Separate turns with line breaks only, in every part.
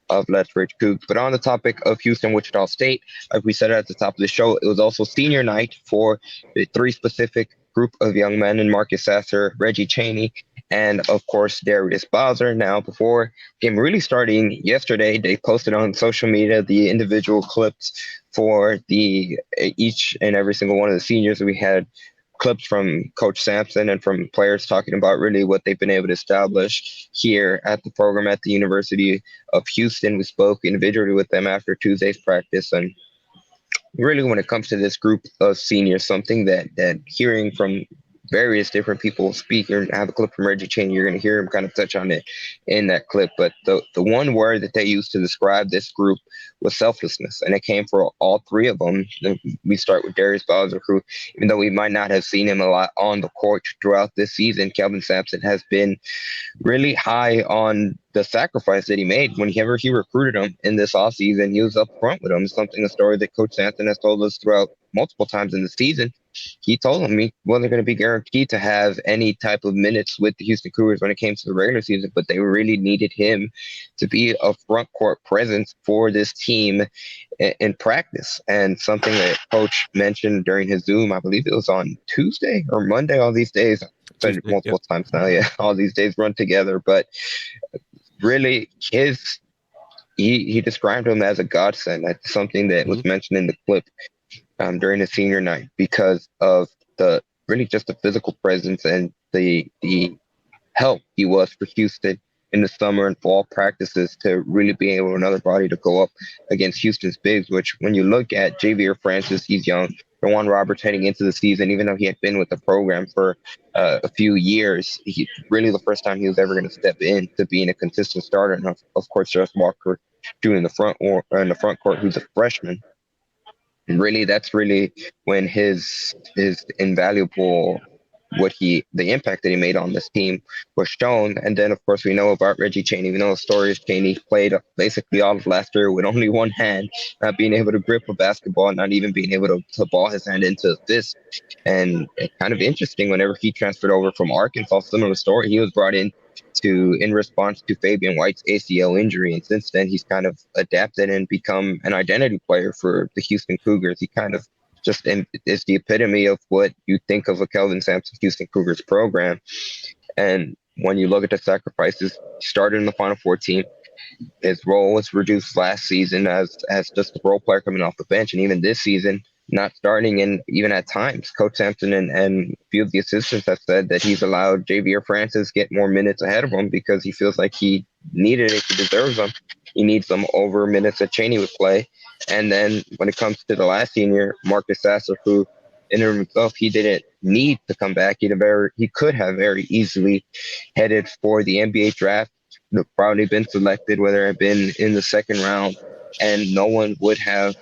of Let's Rich Coogs. But on the topic of Houston Wichita State, like we said at the top of the show, it was also senior night for the three specific group of young men in Marcus Sasser, Reggie Chaney, and of course Darius Bowser. Now, before game really starting yesterday, they posted on social media the individual clips for the each and every single one of the seniors. We had clips from Coach Sampson and from players talking about really what they've been able to establish here at the program at the University of Houston. We spoke individually with them after Tuesday's practice, and really when it comes to this group of seniors, something that hearing from various different people speak, or have a clip from Reggie Chain, you're going to hear him kind of touch on it in that clip. But the one word that they used to describe this group was selflessness, and it came for all three of them. We start with Darius Bowser, who, even though we might not have seen him a lot on the court throughout this season, Kelvin Sampson has been really high on the sacrifice that he made whenever he recruited him in this offseason. He was up front with him, a story that Coach Sampson has told us throughout multiple times in the season. He told him he wasn't going to be guaranteed to have any type of minutes with the Houston Cougars when it came to the regular season, but they really needed him to be a front court presence for this team in practice. And something that Coach mentioned during his Zoom, I believe it was on Tuesday or Monday, all these days, I've said it multiple times now, yeah, all these days run together, but really he described him as a godsend. That's something that was mentioned in the clip during the senior night, because of the really just the physical presence and the help he was for Houston in the summer and fall practices to really be able another body to go up against Houston's bigs, which when you look at Javier Francis, he's young. Dewan Roberts heading into the season, even though he had been with the program for a few years, he really the first time he was ever going to step in to being a consistent starter. And of course, Josh Walker doing in the front court, who's a freshman. And really, that's really when his invaluable the impact that he made on this team was shown. And then, of course, we know about Reggie Chaney. We know the story is Chaney played basically all of last year with only one hand, not being able to grip a basketball, not even being able to ball his hand into a fist. And it's kind of interesting, whenever he transferred over from Arkansas, similar story, he was brought in response to Fabian White's ACL injury. And since then, he's kind of adapted and become an identity player for the Houston Cougars. He kind of just is the epitome of what you think of a Kelvin Sampson Houston Cougars program. And when you look at the sacrifices, he started in the Final Four team. His role was reduced last season as just a role player coming off the bench, and even this season, not starting. And even at times, Coach Sampson and a few of the assistants have said that he's allowed Javier Francis get more minutes ahead of him because he feels like he needed it, he deserves them. He needs them over minutes that Chaney would play. And then when it comes to the last senior, Marcus Sasser, who in himself, he didn't need to come back. He could have very easily headed for the NBA draft, probably been selected, whether it had been in the second round, and no one would have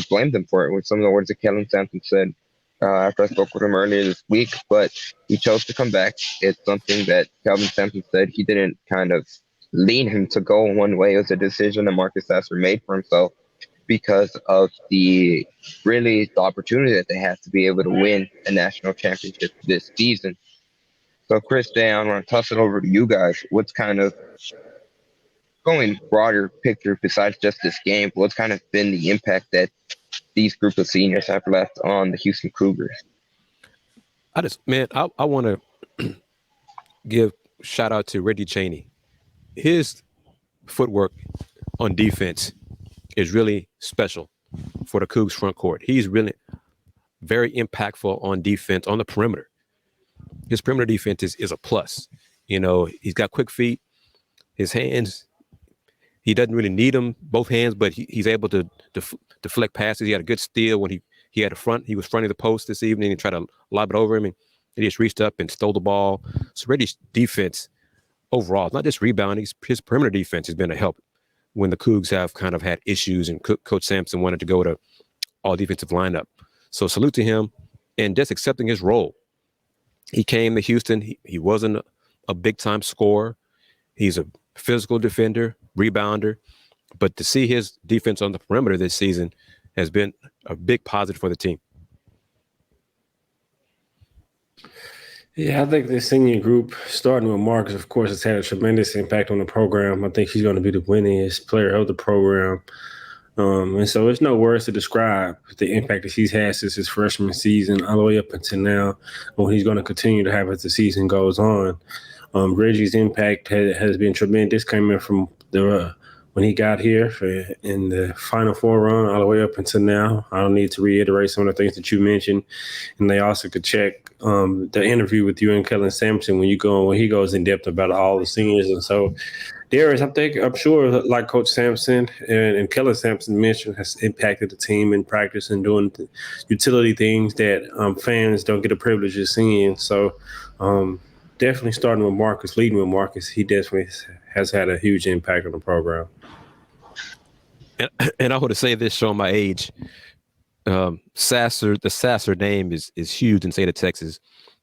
blamed him for it, with some of the words that Kelvin Sampson said after I spoke with him earlier this week. But he chose to come back. It's something that Kelvin Sampson said he didn't kind of lean him to go one way. It was a decision that Marcus Sasser made for himself because of the opportunity that they have to be able to win a national championship this season. So, Chris, Dan, I want to toss it over to you guys. What's kind of going broader picture besides just this game? What's kind of been the impact that these group of seniors have left on the Houston Cougars?
I want to give shout out to Reggie Chaney. His footwork on defense is really special for the Cougs front court. He's really very impactful on defense on the perimeter. His perimeter defense is a plus. You know, he's got quick feet. His hands, he doesn't really need them, both hands, but he's able to deflect passes. He had a good steal when he had he was fronting the post this evening and tried to lob it over him, and he just reached up and stole the ball. So Reggie's defense overall, not just rebounding, his perimeter defense has been a help when the Cougs have kind of had issues and Coach Sampson wanted to go to all defensive lineup. So salute to him and just accepting his role. He came to Houston. He wasn't a big-time scorer. He's a physical defender, rebounder. But to see his defense on the perimeter this season has been a big positive for the team.
Yeah, I think the senior group, starting with Marcus, of course, has had a tremendous impact on the program. I think he's going to be the winningest player of the program. And so there's no words to describe the impact that he's had since his freshman season all the way up until now, and what he's going to continue to have as the season goes on. Reggie's impact has been tremendous, coming from the when he got here in the Final Four run all the way up until now. I don't need to reiterate some of the things that you mentioned, and they also could check the interview with you and Kellen Sampson when he goes in depth about all the seniors. And so Darius, I'm sure, like Coach Sampson and Kellen Sampson mentioned, has impacted the team in practice and doing the utility things that fans don't get the privilege of seeing. So definitely starting with Marcus, leading with Marcus, he definitely has had a huge impact on the program.
And I want to say this, showing my age. The Sasser name is huge in the state of Texas,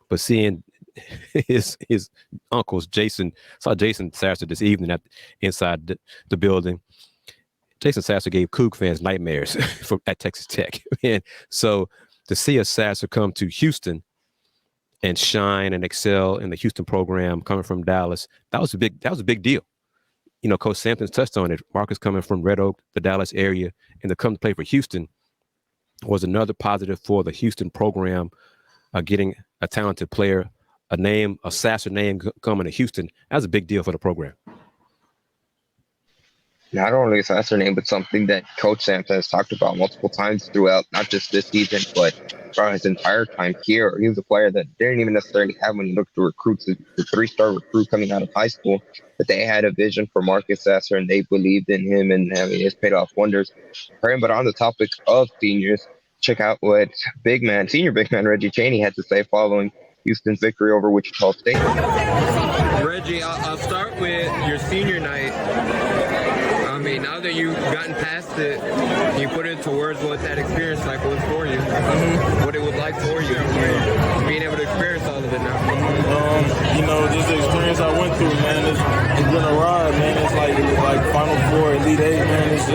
but seeing his uncles, saw Jason Sasser this evening inside the building. Jason Sasser gave Coug fans nightmares at Texas Tech, and so to see a Sasser come to Houston and shine and excel in the Houston program, coming from Dallas, that was a big deal. You know, Coach Sampson's touched on it. Marcus coming from Red Oak, the Dallas area, and to come to play for Houston was another positive for the Houston program, getting a talented player, a Sasser name coming to Houston. That's a big deal for the program.
Not only a Sasser name, but something that Coach Sampson has talked about multiple times throughout, not just this season, but throughout his entire time here. He was a player that didn't even necessarily have when you look to recruits, the three-star recruit coming out of high school, that they had a vision for Marcus Sasser and they believed in him, and I mean, it's paid off wonders for him. But on the topic of seniors, check out what senior big man Reggie Chaney had to say following Houston's victory over Wichita State.
Reggie, I'll start with your senior night. I mean, now that you've gotten past it, you put it into words what that experience like was for you, what it was like for you, being able to experience all of it now.
Just the experience I went through, man. It's been a ride, man. It's like Final Four, Elite Eight, man. It's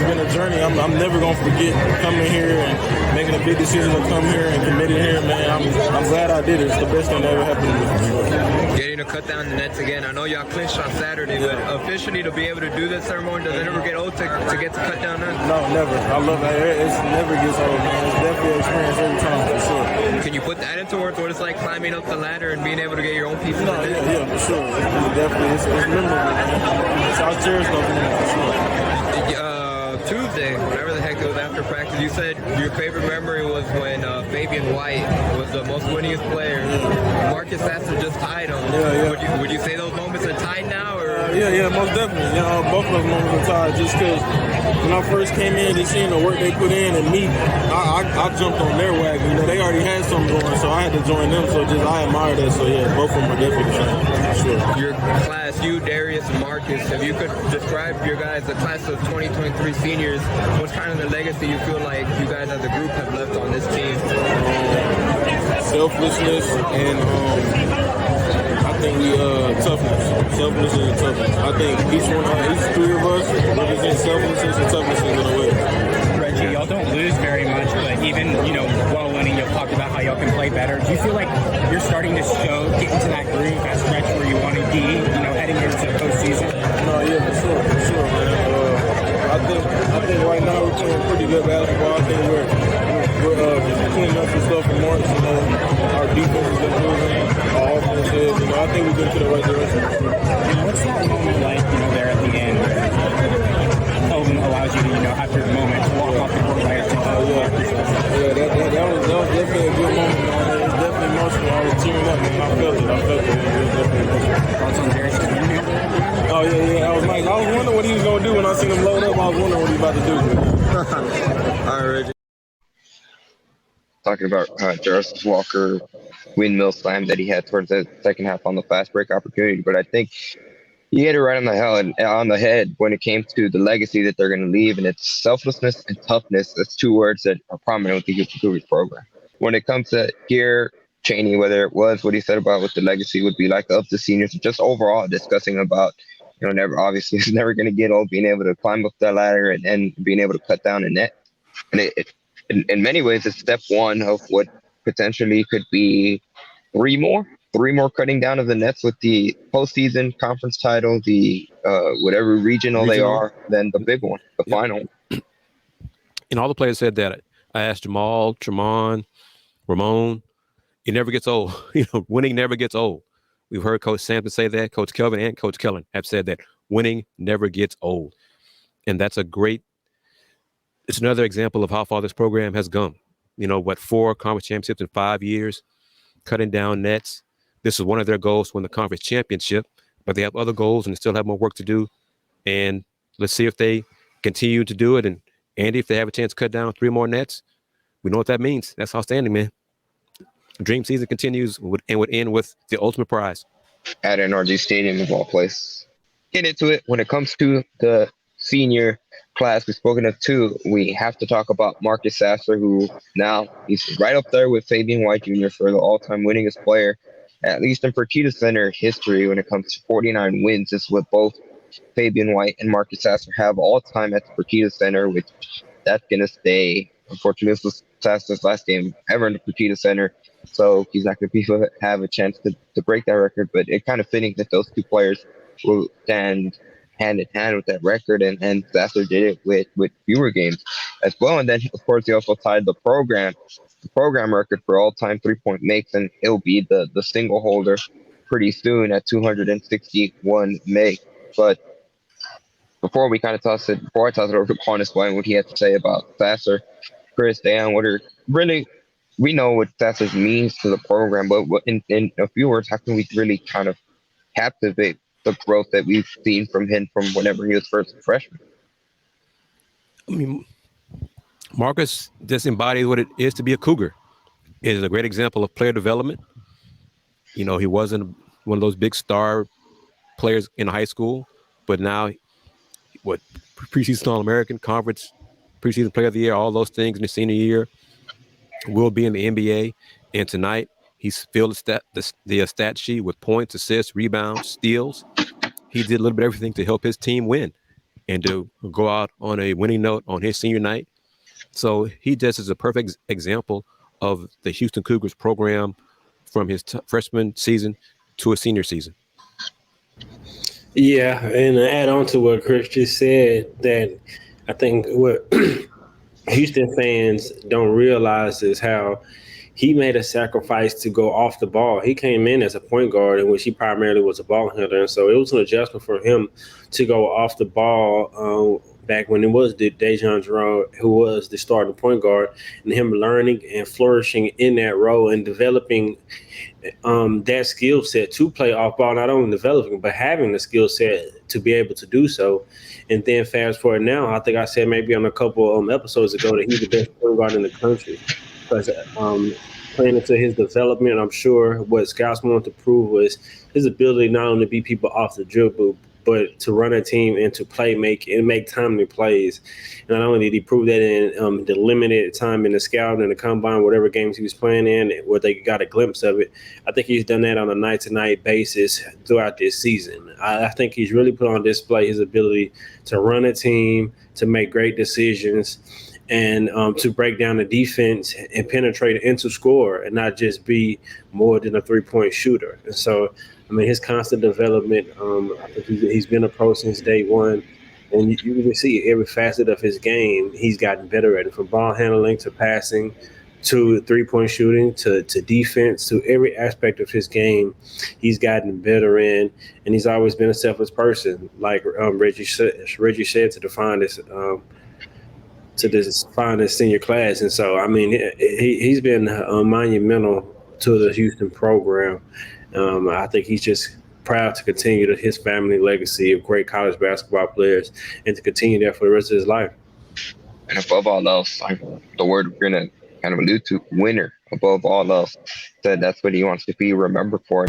been a journey. I'm never gonna forget coming here and making a big decision to come here and committing here, man. I'm glad I did it. It's the best thing that ever happened to me.
Getting to cut down the nets again. I know y'all clinched on Saturday, but officially to be able to do this ceremony, does it ever get old to get to cut down nets?
No, never. I love it. It never gets old, man. It's definitely an experience every time, for sure.
Can you put that into words, what it's like climbing up the ladder and being able to get your own piece of
it? Yeah, for sure. It's memorable, man. So I cherish those moments, for sure.
Tuesday, whatever the heck it was after practice, you said your favorite memory was when Fabian White was the most winningest player. Marcus Sasser just tied him.
Yeah.
Would you say those moments are tied now? Or?
Yeah, most definitely. Both of those moments are tied just because when I first came in and seeing the work they put in and me, I jumped on their wagon. They already had something going, so I had to join them. So I admire that. So yeah, both of them are definitely for sure.
Your class, you, Darius, and Marcus, if you could describe your guys, the class of 2023 seniors, what's kind of the legacy you feel like you guys as a group have left on this team?
Selflessness and I think toughness. Selflessness and toughness. I think each three of us represent selflessness and toughness in a way.
Reggie, y'all don't lose very much, but even, while winning, you'll talk about how y'all can play better. Do you feel like you're starting to get into that groove, that stretch where you want to be, heading into postseason?
No, yeah, for sure, man. I think right now we're playing pretty good basketball. I think we're cleaning up some stuff in March. Our defense is improving. Our offense is. I think we're getting to the right direction.
What's that moment like, there at the end where Elvin allows you to, after the moment, to walk off the court by yourself?
That was definitely a good moment. It was definitely emotional. I was tearing up, man. I felt it. It was definitely emotional.
Thoughts on Darius?
Oh, yeah. I was wondering what he was going to do when I seen him load up. I was wondering what he was about to
do. All right, Reggie. Talking about Jarvis Walker windmill slam that he had towards the second half on the fast break opportunity. But I think he hit it right on the head when it came to the legacy that they're going to leave. And it's selflessness and toughness. That's two words that are prominent with the Houston Cougars program. When it comes to here, Chaney, whether it was what he said about what the legacy would be like of the seniors, just overall discussing about, obviously it's never going to get old, being able to climb up that ladder and being able to cut down a net. And in many ways, it's step one of what potentially could be three more cutting down of the nets with the postseason conference title, the whatever regional they are, then the big one, the final.
And all the players said that. I asked Jamal, Tremont, Ramon. It never gets old. Winning never gets old. We've heard Coach Sampson say that. Coach Kelvin and Coach Kellen have said that winning never gets old. And that's it's another example of how far this program has gone. 4 conference championships in 5 years, cutting down nets. This is one of their goals to win the conference championship, but they have other goals and they still have more work to do. And let's see if they continue to do it. And Andy, if they have a chance to cut down 3 more nets, we know what that means. That's outstanding, man. Dream season continues and would end with the ultimate prize.
At NRG Stadium of all places. Get into it. When it comes to the senior class we've spoken of too, we have to talk about Marcus Sasser, who now he's right up there with Fabian White Jr. for the all-time winningest player, at least in Fertitta Center history when it comes to 49 wins. This is what both Fabian White and Marcus Sasser have all-time at the Fertitta Center, which that's going to stay. Unfortunately, this was Sasser's last game ever in the Fertitta Center, so he's not going to have a chance to break that record, but it's kind of fitting that those two players will stand hand in hand with that record, and Sasser did it with fewer games as well. And then, of course, he also tied the program record for all-time three-point makes, and he'll be the single holder pretty soon at 261 makes. But before I toss it over to Quantis White, what he had to say about Sasser, Chris, Dan, we know what Sasser means to the program, but in a few words, how can we really kind of captivate the growth that we've seen from him from whenever he was first a freshman?
I mean, Marcus just embodies what it is to be a Cougar. It is a great example of player development. He wasn't one of those big star players in high school, but now, preseason All-American, conference, preseason player of the year, all those things in his senior year, will be in the NBA. And tonight, he's filled the stat sheet with points, assists, rebounds, steals. He did a little bit of everything to help his team win and to go out on a winning note on his senior night. So he just is a perfect example of the Houston Cougars program from his freshman season to his senior season.
Yeah, and to add on to what Chris just said, that I think what Houston fans don't realize is how he made a sacrifice to go off the ball. He came in as a point guard, in which he primarily was a ball handler. And so it was an adjustment for him to go off the ball back when it was Dejan Jerome, who was the starting point guard, and him learning and flourishing in that role and developing that skill set to play off ball, not only developing, but having the skill set to be able to do so. And then fast forward now, I think I said maybe on a couple episodes ago that he's the best point guard in the country. Because playing into his development, I'm sure what scouts wanted to prove was his ability not only to beat people off the dribble, but to run a team and to make timely plays. And not only did he prove that in the limited time in the scout and the combine, whatever games he was playing in, where they got a glimpse of it, I think he's done that on a night-to-night basis throughout this season. I think he's really put on display his ability to run a team, to make great decisions, and to break down the defense and penetrate into score and not just be more than a three-point shooter. And so, his constant development, I think he's been a pro since day one. And you can see every facet of his game, he's gotten better at it, from ball handling to passing to three-point shooting to defense, to every aspect of his game he's gotten better in. And he's always been a selfless person, like Reggie said, to define this senior class. And so, he's been monumental to the Houston program. I think he's just proud to continue his family legacy of great college basketball players and to continue that for the rest of his life.
And above all else, the word we're going to kind of allude to, winner, above all else, that's what he wants to be remembered for.